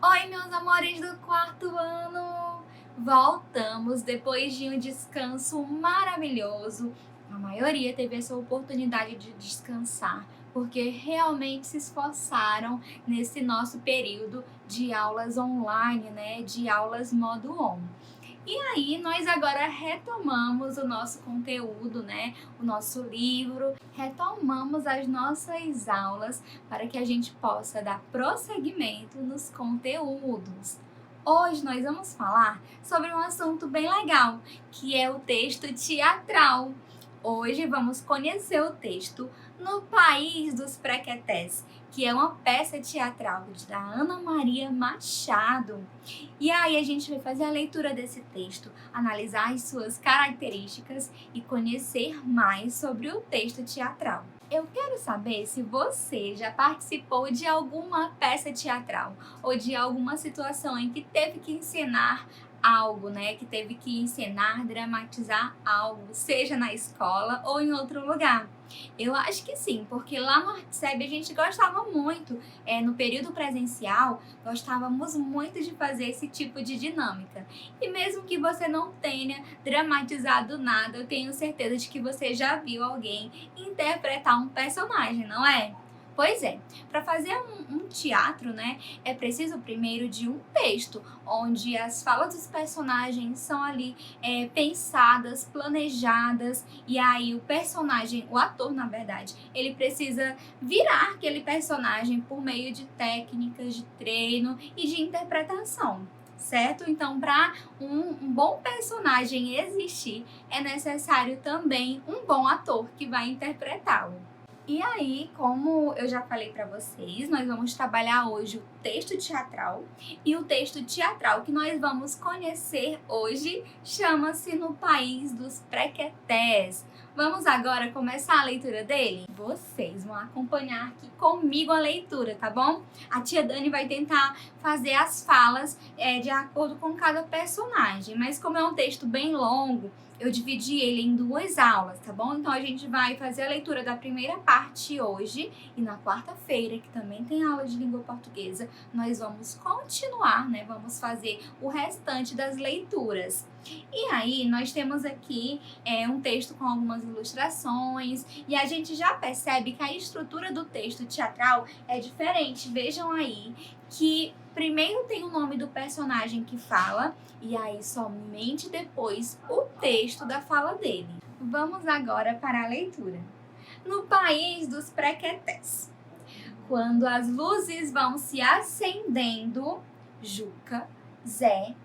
Oi, meus amores do quarto ano! Voltamos depois de um descanso maravilhoso. A maioria teve essa oportunidade de descansar, porque realmente se esforçaram nesse nosso período de aulas online, né? De aulas modo on. E aí, nós agora retomamos o nosso conteúdo, né? O nosso livro, retomamos as nossas aulas para que a gente possa dar prosseguimento nos conteúdos. Hoje nós vamos falar sobre um assunto bem legal, que é o texto teatral. Hoje vamos conhecer o texto No País dos Prequetés, que é uma peça teatral da Ana Maria Machado. E aí a gente vai fazer a leitura desse texto, analisar as suas características e conhecer mais sobre o texto teatral. Eu quero saber se você já participou de alguma peça teatral ou de alguma situação em que teve que encenar algo, né? Que teve que encenar, dramatizar algo, seja na escola ou em outro lugar. Eu acho que sim, porque lá no Artseb a gente gostava muito, no período presencial, gostávamos muito de fazer esse tipo de dinâmica. E mesmo que você não tenha dramatizado nada, eu tenho certeza de que você já viu alguém interpretar um personagem, não é? Pois é, para fazer um teatro, né, é preciso primeiro de um texto, onde as falas dos personagens são ali pensadas, planejadas, e aí o personagem, o ator na verdade, ele precisa virar aquele personagem por meio de técnicas de treino e de interpretação. Certo? Então, para um bom personagem existir, é necessário também um bom ator que vai interpretá-lo. E aí, como eu já falei para vocês, nós vamos trabalhar hoje o texto teatral. E o texto teatral que nós vamos conhecer hoje chama-se No País dos Prequetés. Vamos agora começar a leitura dele? Vocês vão acompanhar aqui comigo a leitura, tá bom? A tia Dani vai tentar fazer as falas de acordo com cada personagem, mas como é um texto bem longo, eu dividi ele em duas aulas, tá bom? Então a gente vai fazer a leitura da primeira parte hoje e na quarta-feira, que também tem aula de língua portuguesa, nós vamos continuar, né? Vamos fazer o restante das leituras. E aí nós temos aqui um texto com algumas ilustrações e a gente já percebe que a estrutura do texto teatral é diferente. Vejam aí que primeiro tem o nome do personagem que fala e aí somente depois o texto da fala dele. Vamos agora para a leitura. No País dos Prequetés. Quando as luzes vão se acendendo, Juca, Zé,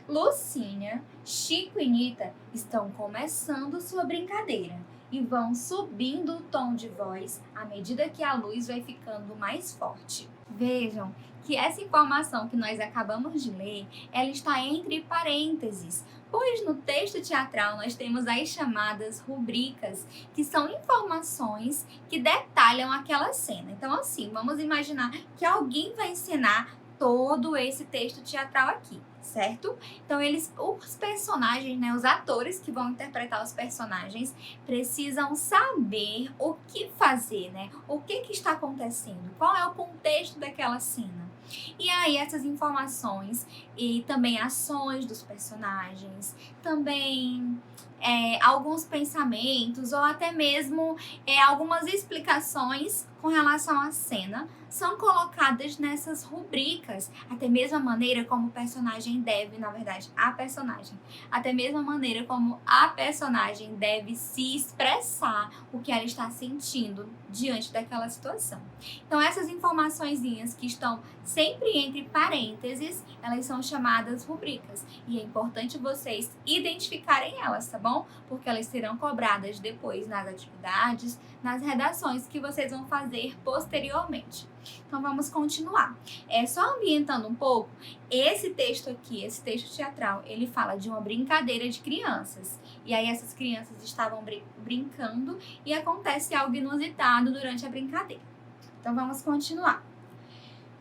Lucínia, Chico e Nita estão começando sua brincadeira e vão subindo o tom de voz à medida que a luz vai ficando mais forte. Vejam que essa informação que nós acabamos de ler, ela está entre parênteses, pois no texto teatral nós temos as chamadas rubricas, que são informações que detalham aquela cena. Então, assim, vamos imaginar que alguém vai encenar todo esse texto teatral aqui, certo? Então, os personagens, né, os atores que vão interpretar os personagens, precisam saber o que fazer, né? O que está acontecendo? Qual é o contexto daquela cena? E aí, essas informações e também ações dos personagens, também alguns pensamentos ou até mesmo algumas explicações com relação à cena são colocadas nessas rubricas, até mesmo a maneira como o personagem deve, na verdade, a personagem, até mesmo a maneira como a personagem deve se expressar o que ela está sentindo diante daquela situação. Então, essas informaçõezinhas que estão sempre entre parênteses, elas são chamadas rubricas. E é importante vocês identificarem elas, tá bom? Porque elas serão cobradas depois nas atividades, nas redações que vocês vão fazer posteriormente. Então, vamos continuar. Só ambientando um pouco, esse texto aqui, esse texto teatral, ele fala de uma brincadeira de crianças. E aí, essas crianças estavam brincando e acontece algo inusitado durante a brincadeira. Então, vamos continuar.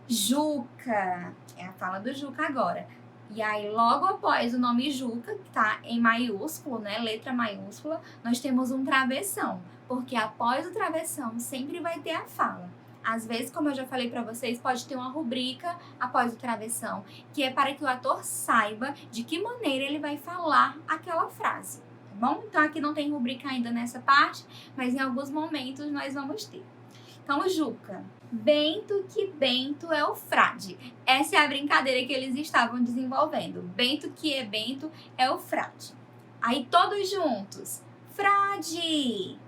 Juca, é a fala do Juca agora. E aí, logo após o nome Juca, que tá em maiúsculo, né, letra maiúscula, nós temos um travessão, porque após o travessão sempre vai ter a fala. Às vezes, como eu já falei para vocês, pode ter uma rubrica após o travessão, que é para que o ator saiba de que maneira ele vai falar aquela frase, tá bom? Então aqui não tem rubrica ainda nessa parte, mas em alguns momentos nós vamos ter. Então, Juca, Bento que Bento é o frade. Essa é a brincadeira que eles estavam desenvolvendo. Bento que é Bento é o frade. Aí todos juntos. Frade.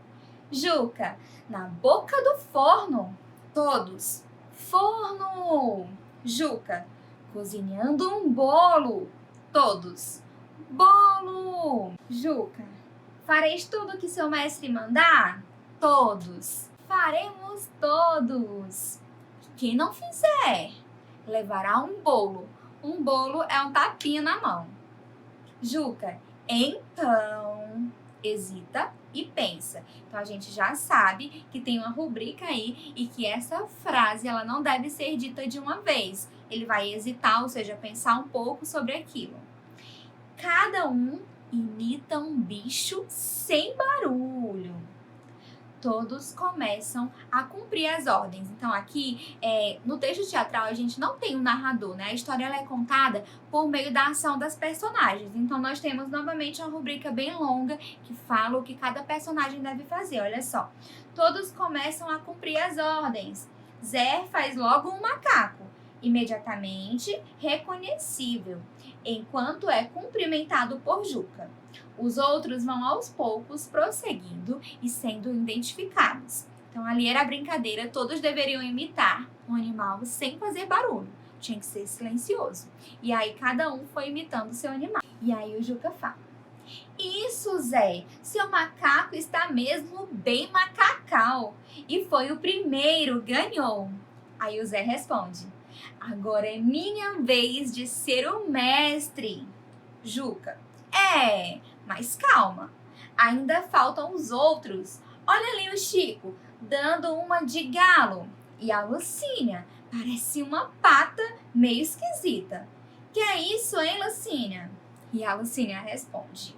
Juca, na boca do forno. Todos. Forno. Juca, cozinhando um bolo. Todos. Bolo. Juca, fareis tudo que seu mestre mandar? Todos. Faremos todos. Quem não fizer, levará um bolo. Um bolo é um tapinha na mão. Juca, então, hesita e pensa. Então, a gente já sabe que tem uma rubrica aí e que essa frase ela não deve ser dita de uma vez. Ele vai hesitar, ou seja, pensar um pouco sobre aquilo. Cada um imita um bicho sem barulho. Todos começam a cumprir as ordens. Então, aqui, no texto teatral, a gente não tem um narrador, né? A história ela é contada por meio da ação das personagens. Então, nós temos novamente uma rubrica bem longa que fala o que cada personagem deve fazer. Olha só. Todos começam a cumprir as ordens. Zé faz logo um macaco, imediatamente reconhecível, enquanto é cumprimentado por Juca. Os outros vão aos poucos prosseguindo e sendo identificados. Então ali era a brincadeira, todos deveriam imitar um animal sem fazer barulho. Tinha que ser silencioso. E aí cada um foi imitando o seu animal. E aí o Juca fala: Isso, Zé, seu macaco está mesmo bem macacal. E foi o primeiro, ganhou. Aí o Zé responde: Agora é minha vez de ser o mestre. Juca: Mas calma, ainda faltam os outros. Olha ali o Chico, dando uma de galo. E a Lucínia, parece uma pata meio esquisita. Que é isso, hein, Lucínia? E a Lucínia responde: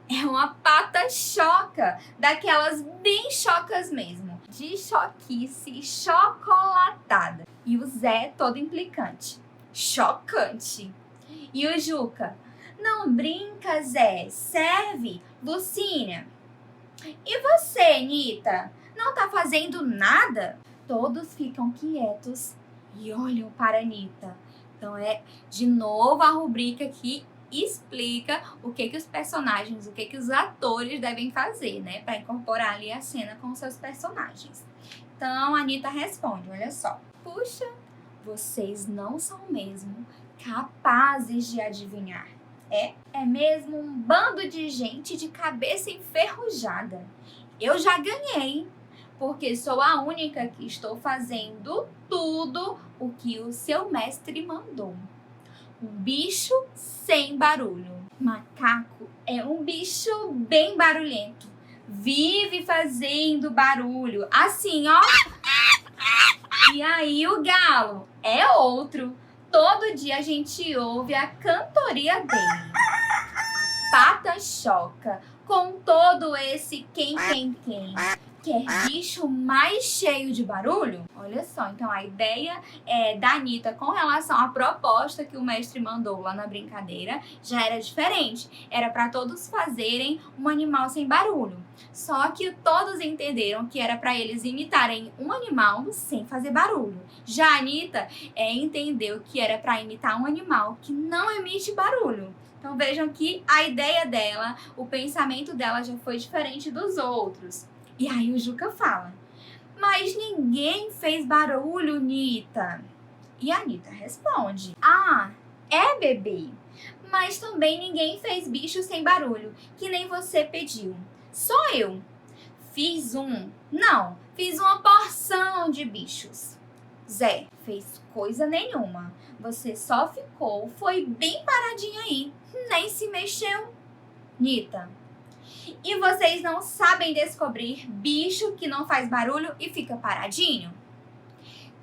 É uma pata choca, daquelas bem chocas mesmo. De choquice chocolatada. E o Zé todo implicante: Chocante. E o Juca: Não brinca, Zé. Serve, Lucínia. E você, Nita? Não tá fazendo nada? Todos ficam quietos e olham para a Nita. Então é de novo a rubrica que explica o que os personagens, o que os atores devem fazer, né? Para incorporar ali a cena com seus personagens. Então a Nita responde, olha só. Puxa, vocês não são mesmo capazes de adivinhar. É mesmo um bando de gente de cabeça enferrujada. Eu já ganhei, porque sou a única que estou fazendo tudo o que o seu mestre mandou. Um bicho sem barulho. Macaco é um bicho bem barulhento. Vive fazendo barulho, assim, ó. E aí o galo é outro. Todo dia a gente ouve a cantoria dele. Pata choca com todo esse quem. Quer bicho mais cheio de barulho? Olha só, então a ideia da Anitta com relação à proposta que o mestre mandou lá na brincadeira já era diferente. Era para todos fazerem um animal sem barulho. Só que todos entenderam que era para eles imitarem um animal sem fazer barulho. Já a Anitta entendeu que era para imitar um animal que não emite barulho. Então vejam que a ideia dela, o pensamento dela já foi diferente dos outros. E aí o Juca fala: Mas ninguém fez barulho, Nita. E a Nita responde: bebê. Mas também ninguém fez bicho sem barulho, que nem você pediu. Só eu. Fiz uma porção de bichos. Zé, fez coisa nenhuma. Você só foi bem paradinha aí. Nem se mexeu. Nita: E vocês não sabem descobrir bicho que não faz barulho e fica paradinho?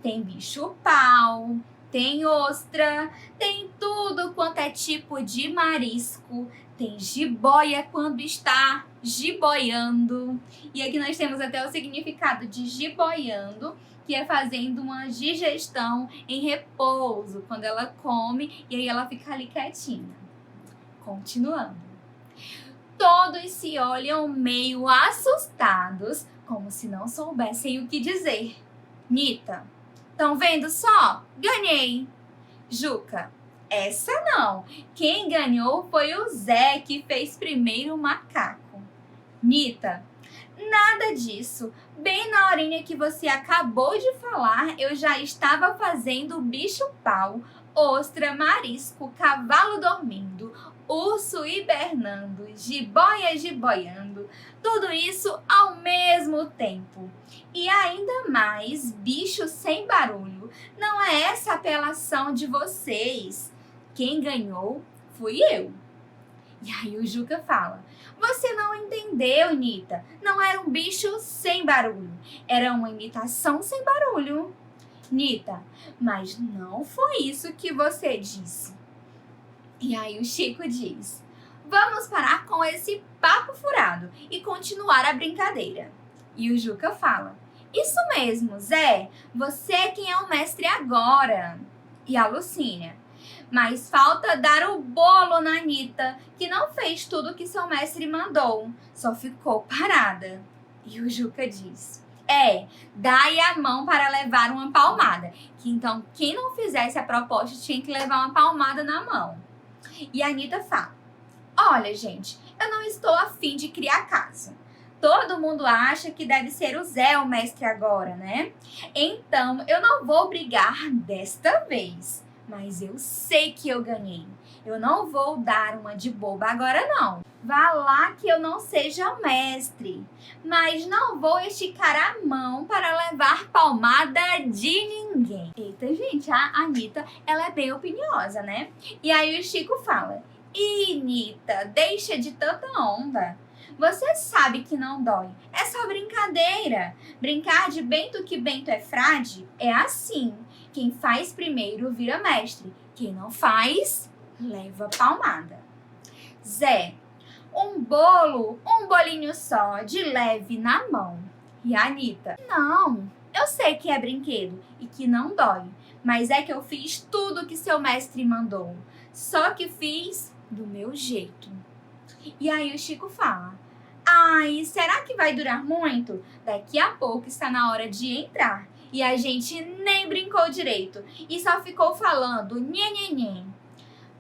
Tem bicho-pau, tem ostra, tem tudo quanto é tipo de marisco. Tem jiboia quando está jiboiando. E aqui nós temos até o significado de jiboiando, que é fazendo uma digestão em repouso, quando ela come e aí ela fica ali quietinha. Continuando. Todos se olham meio assustados, como se não soubessem o que dizer. Nita, tão vendo só? Ganhei. Juca, essa não. Quem ganhou foi o Zé, que fez primeiro o macaco. Nita, nada disso. Bem na horinha que você acabou de falar, eu já estava fazendo o bicho-pau, ostra, marisco, cavalo dormindo, urso hibernando, jiboia jiboiando, tudo isso ao mesmo tempo. E ainda mais, bicho sem barulho. Não é essa a apelação de vocês. Quem ganhou fui eu. E aí o Juca fala, você não entendeu, Nita. Não era um bicho sem barulho. Era uma imitação sem barulho. Nita, mas não foi isso que você disse. E aí o Chico diz, vamos parar com esse papo furado e continuar a brincadeira. E o Juca fala, isso mesmo, Zé. Você é quem é o mestre agora. E a Lucínia, mas falta dar o bolo na Nita, que não fez tudo que seu mestre mandou, só ficou parada. E o Juca diz, dai a mão para levar uma palmada, que então quem não fizesse a proposta tinha que levar uma palmada na mão. E a Nita fala, olha gente, eu não estou a fim de criar caso. Todo mundo acha que deve ser o Zé o mestre agora, né? Então eu não vou brigar desta vez. Mas eu sei que eu ganhei. Eu não vou dar uma de boba agora, não. Vá lá que eu não seja o mestre. Mas não vou esticar a mão para levar palmada de ninguém. Eita, gente, a Anitta, ela é bem opiniosa, né? E aí o Chico fala, ih, Nita, deixa de tanta onda. Você sabe que não dói. É só brincadeira. Brincar de bento que bento é frade é assim. Quem faz primeiro vira mestre. Quem não faz, leva palmada. Zé, um bolinho só, de leve na mão. E a Anitta, não, eu sei que é brinquedo e que não dói, mas é que eu fiz tudo que seu mestre mandou. Só que fiz do meu jeito. E aí o Chico fala, ai, será que vai durar muito? Daqui a pouco está na hora de entrar. E a gente nem brincou direito e só ficou falando nhenhenhen.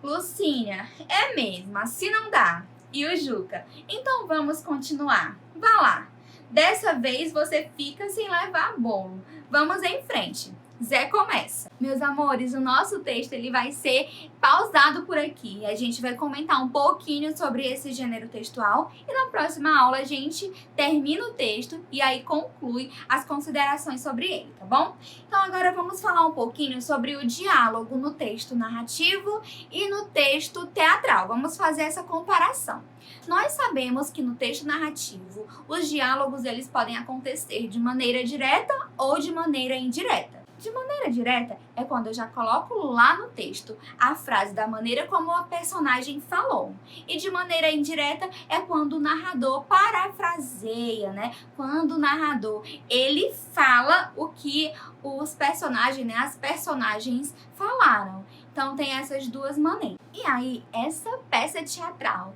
Lucínia, é mesmo, assim não dá. E o Juca, então vamos continuar. Vá lá. Dessa vez você fica sem levar bolo. Vamos em frente. Zé começa. Meus amores, o nosso texto ele vai ser pausado por aqui. A gente vai comentar um pouquinho sobre esse gênero textual e na próxima aula a gente termina o texto e aí conclui as considerações sobre ele, tá bom? Então agora vamos falar um pouquinho sobre o diálogo no texto narrativo e no texto teatral. Vamos fazer essa comparação. Nós sabemos que no texto narrativo os diálogos eles podem acontecer de maneira direta ou de maneira indireta. De maneira direta é quando eu já coloco lá no texto a frase da maneira como a personagem falou. E de maneira indireta é quando o narrador parafraseia, né? Quando o narrador, ele fala o que os personagens, né? As personagens falaram. Então tem essas duas maneiras. E aí, essa peça teatral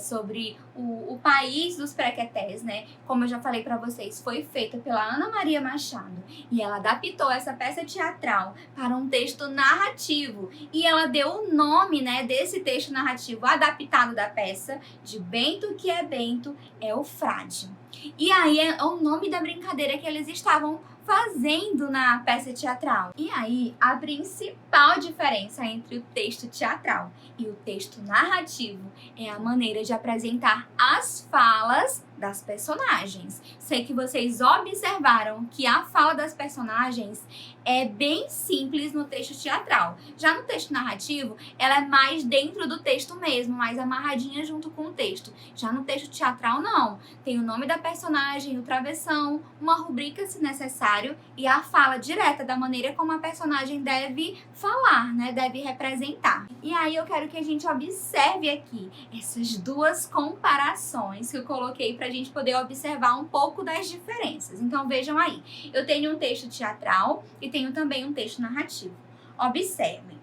sobre o país dos Prequetés, né? Como eu já falei para vocês, foi feita pela Ana Maria Machado e ela adaptou essa peça teatral para um texto narrativo e ela deu o nome, né, desse texto narrativo adaptado da peça de Bento que é Bento é o Frade. E aí é o nome da brincadeira que eles estavam fazendo na peça teatral. E aí, a principal diferença entre o texto teatral e o texto narrativo é a maneira de apresentar as falas das personagens. Sei que vocês observaram que a fala das personagens é bem simples no texto teatral. Já no texto narrativo, ela é mais dentro do texto mesmo, mais amarradinha junto com o texto. Já no texto teatral, não. Tem o nome da personagem, o travessão, uma rubrica se necessário e a fala direta da maneira como a personagem deve falar, né? Deve representar. E aí eu quero que a gente observe aqui essas duas comparações que eu coloquei para a gente poder observar um pouco das diferenças. Então vejam aí, eu tenho um texto teatral e tenho também um texto narrativo. Observem.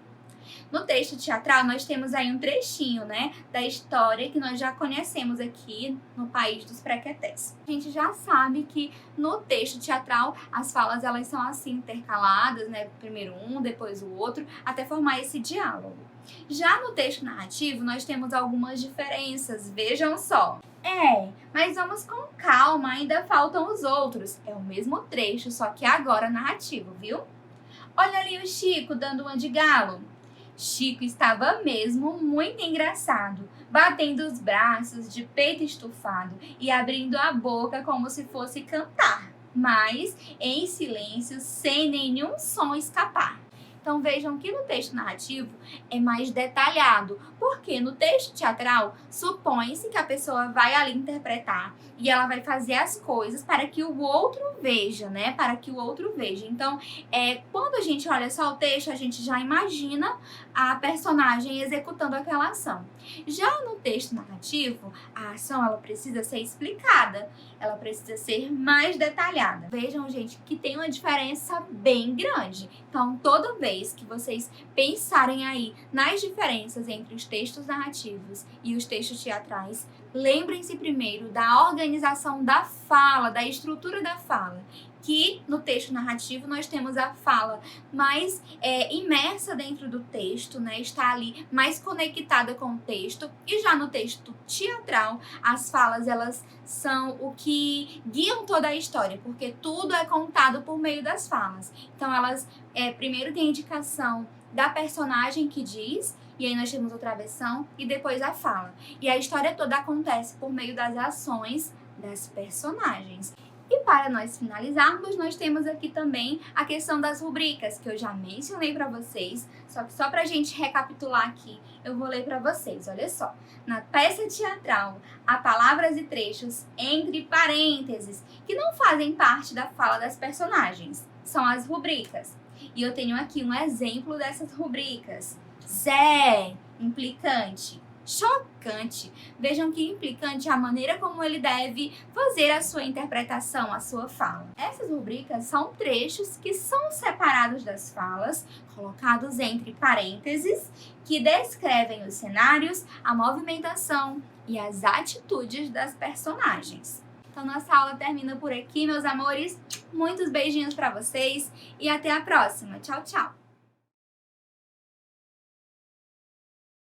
No texto teatral, nós temos aí um trechinho, né, da história que nós já conhecemos aqui no País dos Prequetés. A gente já sabe que no texto teatral, as falas elas são assim intercaladas, né, primeiro um, depois o outro, até formar esse diálogo. Já no texto narrativo, nós temos algumas diferenças, vejam só. Mas vamos com calma, ainda faltam os outros. É o mesmo trecho, só que agora narrativo, viu? Olha ali o Chico dando uma de galo. Chico estava mesmo muito engraçado, batendo os braços de peito estufado e abrindo a boca como se fosse cantar, mas em silêncio, sem nenhum som escapar. Então vejam que no texto narrativo é mais detalhado, porque no texto teatral supõe-se que a pessoa vai ali interpretar e ela vai fazer as coisas para que o outro veja, né? Para que o outro veja. Então, quando a gente olha só o texto, a gente já imagina a personagem executando aquela ação. Já no texto narrativo, a ação ela precisa ser explicada, ela precisa ser mais detalhada. Vejam, gente, que tem uma diferença bem grande. Então, toda vez que vocês pensarem aí nas diferenças entre os textos narrativos e os textos teatrais, lembrem-se primeiro da organização da fala, da estrutura da fala. Que no texto narrativo nós temos a fala mais imersa dentro do texto, né? Está ali mais conectada com o texto. E já no texto teatral, as falas elas são o que guiam toda a história, porque tudo é contado por meio das falas. Então elas primeiro tem a indicação da personagem que diz, e aí nós temos outra versão e depois a fala. E a história toda acontece por meio das ações das personagens. E para nós finalizarmos, nós temos aqui também a questão das rubricas, que eu já mencionei para vocês, só que só para a gente recapitular aqui, eu vou ler para vocês, olha só. Na peça teatral, há palavras e trechos entre parênteses, que não fazem parte da fala das personagens, são as rubricas. E eu tenho aqui um exemplo dessas rubricas. Zé, implicante. Chocante. Vejam que implicante é a maneira como ele deve fazer a sua interpretação, a sua fala. Essas rubricas são trechos que são separados das falas, colocados entre parênteses, que descrevem os cenários, a movimentação e as atitudes das personagens. Então, nossa aula termina por aqui, meus amores. Muitos beijinhos para vocês e até a próxima. Tchau, tchau!